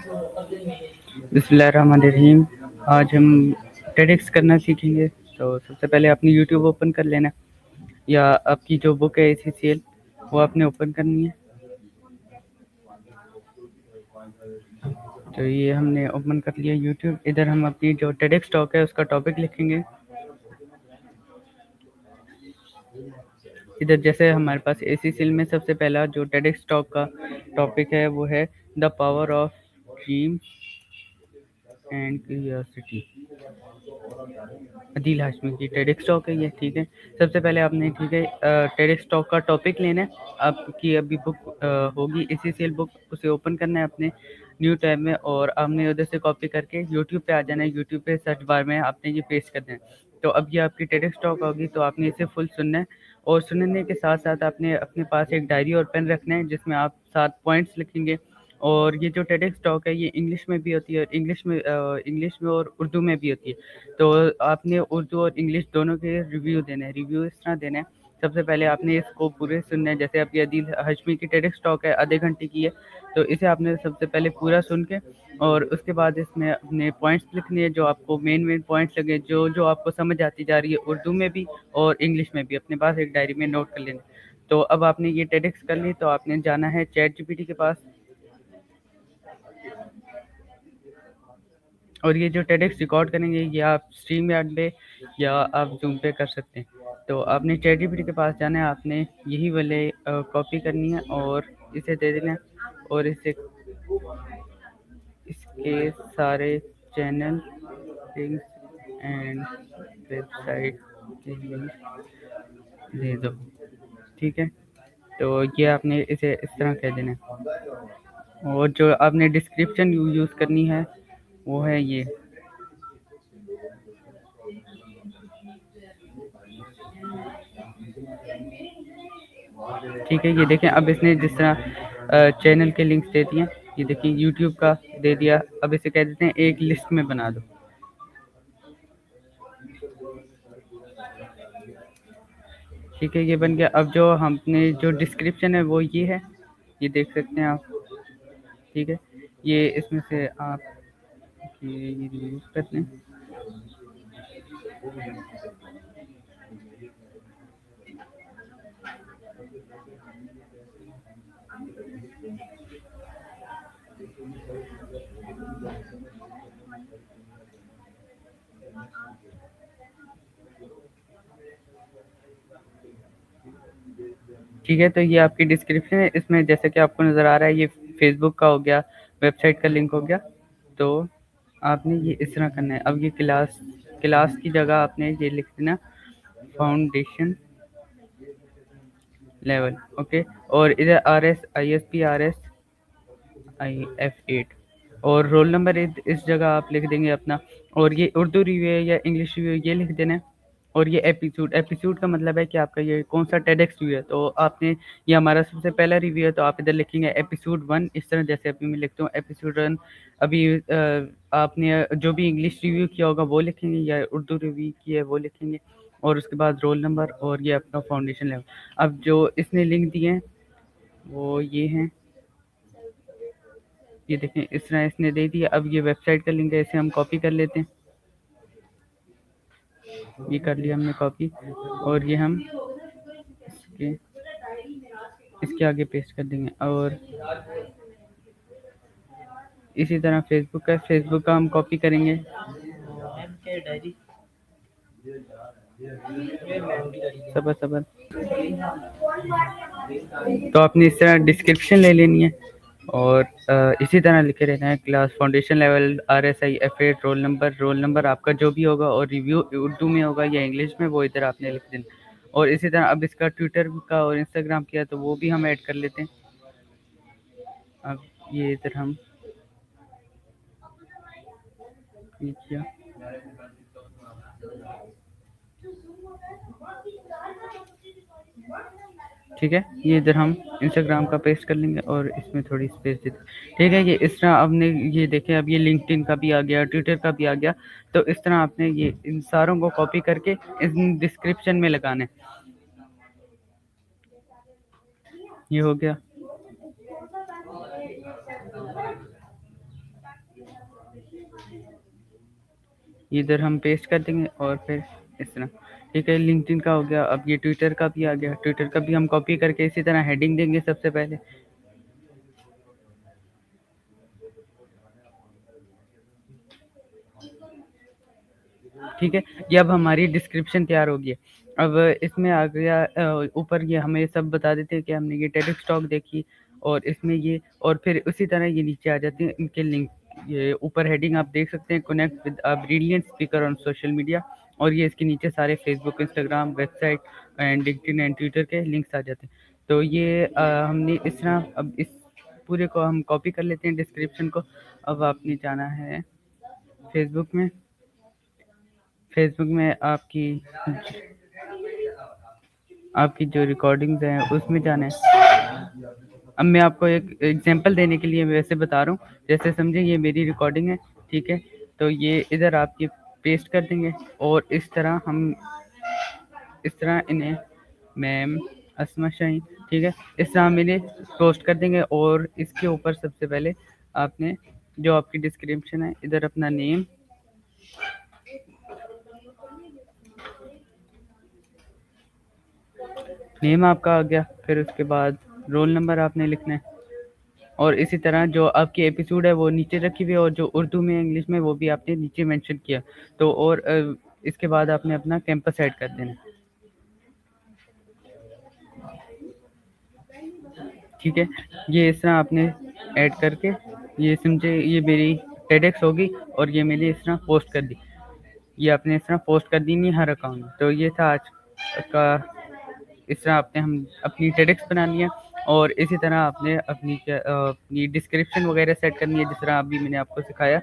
बिस्मिल्लाहिर्रहमानिर्रहीम। आज हम टेडक्स करना सीखेंगे। तो सबसे पहले आपने यूट्यूब ओपन कर लेना, या आपकी जो बुक है ACCL वो आपने ओपन करनी है। तो ये हमने ओपन कर लिया यूट्यूब। इधर हम अपनी जो टेडक्स टॉक है उसका टॉपिक लिखेंगे। इधर जैसे हमारे पास ACCL में सबसे पहला जो टेडक्स टॉक का टॉपिक है वो है the power of dreams and curiosity. Adeel Hashmi की टेडक्स टॉक है ये, ठीक है। सबसे पहले आपने, ठीक है, टेडक्स टॉक का टॉपिक लेना है। आपकी अभी बुक होगी ACCL बुक, उसे ओपन करना है अपने न्यू टैब में, और आपने उधर से कॉपी करके यूट्यूब पे आ जाना है। यूट्यूब पे सर्च बार में आपने ये पेस्ट करना है। तो अब ये आपकी टेडक्स टॉक होगी, तो आपने इसे फुल सुनना है, और सुनने के साथ साथ आपने अपने पास एक डायरी और पेन रखना है जिसमें आप 7 पॉइंट्स लिखेंगे। और ये जो टेडक्स टॉक है ये इंग्लिश में भी होती है, और इंग्लिश में और उर्दू में भी होती है। तो आपने उर्दू और इंग्लिश दोनों के रिव्यू देने हैं। रिव्यू इस तरह देना है, सबसे पहले आपने इसको पूरे सुनना है। जैसे आपकी अदील हाशमी की टेडक्स टॉक है, आधे घंटे की है, तो इसे आपने सबसे पहले पूरा सुन के, और उसके बाद इसमें अपने पॉइंट्स लिखने हैं जो आपको मेन पॉइंट्स लगे, जो जो आपको समझ आती जा रही है उर्दू में भी और इंग्लिश में भी, अपने पास एक डायरी में नोट कर लेना। तो अब आपने ये टेडक्स कर ली, तो आपने जाना है ChatGPT के पास, और ये जो टेडक्स रिकॉर्ड करेंगे ये आप स्ट्रीम यार्ड पे या आप जूम पे कर सकते हैं। तो आपने ChatGPT के पास जाना है, आपने यही वाले कॉपी करनी है और इसे दे देना है, और इसे इसके सारे चैनल लिंक्स एंड वेबसाइट के लिंक दे दो, ठीक है। तो ये आपने इसे इस तरह कह देना है, और जो आपने डिस्क्रिप्शन यूज़ करनी है वो है ये, ठीक है। ये देखें, अब इसने जिस तरह चैनल के लिंक्स दे दिए, ये देखिए यूट्यूब का दे दिया। अब इसे कह देते हैं एक लिस्ट में बना दो, ठीक है। ये बन गया। अब जो हमने जो डिस्क्रिप्शन है वो ये है, ये देख सकते हैं आप, ठीक है। ये इसमें से आप ये यूज़ करते हैं। ठीक है, तो ये आपकी डिस्क्रिप्शन है। इसमें जैसे कि आपको नज़र आ रहा है ये फेसबुक का हो गया, वेबसाइट का लिंक हो गया। तो आपने ये इस तरह करना है। अब ये क्लास की जगह आपने ये लिख देना फाउंडेशन लेवल, ओके। और इधर RS ISP RS IF8, और रोल नंबर इस जगह आप लिख देंगे अपना। और ये उर्दू रिव्यू है या इंग्लिश रिव्यू ये लिख देना है। और ये एपिसोड का मतलब है कि आपका ये कौन सा टेडक्स रिव्यू है। तो आपने, ये हमारा सबसे पहला रिव्यू है, तो आप इधर लिखेंगे एपिसोड 1, इस तरह जैसे अभी मैं लिखता हूँ एपिसोड 1। अभी आपने जो भी इंग्लिश रिव्यू किया होगा वो लिखेंगे, या उर्दू रिव्यू किया है वो लिखेंगे, और उसके बाद रोल नंबर और ये अपना फाउंडेशन लेवल। अब जो इसने लिंक दिए हैं वो ये हैं, ये देखें इस तरह इसने दे दिया। अब ये वेबसाइट का लिंक है, इसे हम कॉपी कर लेते हैं। ये कर लिया हमने कॉपी, और ये हम इसके इसके आगे पेस्ट कर देंगे। और इसी तरह फेसबुक का हम कॉपी करेंगे। सबर तो आपने इस तरह डिस्क्रिप्शन ले लेनी है, और इसी तरह लिखे रहना है class foundation level RSI F8 roll number आपका जो भी होगा, और रिव्यू उर्दू में होगा या इंग्लिश में, वो इधर आपने लिख देना। और इसी तरह अब इसका ट्विटर का और इंस्टाग्राम किया, तो वो भी हम ऐड कर लेते हैं। अब ये इधर हम ये किया, ठीक है। ये इधर हम इंस्टाग्राम का पेस्ट कर लेंगे, और इसमें थोड़ी स्पेस दे दें, ठीक है। ये इस तरह आपने ये देखें, अब ये लिंक्डइन का भी आ गया, ट्विटर का भी आ गया। तो इस तरह आपने ये इन सारों को कॉपी करके इन डिस्क्रिप्शन में लगाना है। ये हो गया। इधर हम पेस्ट कर देंगे और फिर इस तरह, ठीक है। लिंक्डइन का हो गया, अब ये ट्विटर का भी आ गया। ट्विटर का भी हम कॉपी करके इसी तरह हेडिंग देंगे सबसे पहले, ठीक है। ये अब हमारी डिस्क्रिप्शन तैयार होगी। अब इसमें आ गया ऊपर ये हमें सब बता देते हैं कि हमने ये टेडेक्स टॉक देखी और इसमें ये, और फिर उसी तरह ये नीचे आ जाते हैं इनके लिंक। ये ऊपर हेडिंग आप देख सकते हैं, connect with a brilliant speaker on social media, और ये इसके नीचे सारे Facebook, Instagram, website and LinkedIn and Twitter के लिंक्स आ जाते हैं। तो ये हमने इस तरह, अब इस पूरे को हम कॉपी कर लेते हैं डिस्क्रिप्शन को। अब आपने जाना है फेसबुक में। फेसबुक में आपकी जो रिकॉर्डिंग्स हैं उसमें जाना है। अब मैं आपको एक एग्जांपल देने के लिए वैसे बता रहा हूँ, जैसे समझे ये मेरी रिकॉर्डिंग है, ठीक है। तो ये इधर आप ये पेस्ट कर देंगे और इस तरह हम इस तरह इन्हें मैम अस्मा शाहीन, ठीक है, इस तरह हम इन्हें पोस्ट कर देंगे। और इसके ऊपर सबसे पहले आपने जो आपकी डिस्क्रिप्शन है, इधर अपना नेम आपका आ गया, फिर उसके बाद रोल नंबर आपने लिखना है, और इसी तरह जो आपकी एपिसोड है वो नीचे रखी हुई है, और जो उर्दू में इंग्लिश में वो भी आपने नीचे मेंशन किया। तो और इसके बाद आपने अपना कैंपस ऐड कर देना, ठीक है। ये इस तरह आपने ऐड करके, ये समझे ये मेरी टेडेक्स होगी, और ये मैंने इस तरह पोस्ट कर दी। ये आपने इस तरह पोस्ट कर दी नहीं हर अकाउंट में। तो ये था आज का। इस तरह आपने हम अपनी टेडेक्स बनानी है, और इसी तरह आपने अपनी अपनी डिस्क्रिप्शन वगैरह सेट करनी है, जिस तरह अभी मैंने आपको सिखाया।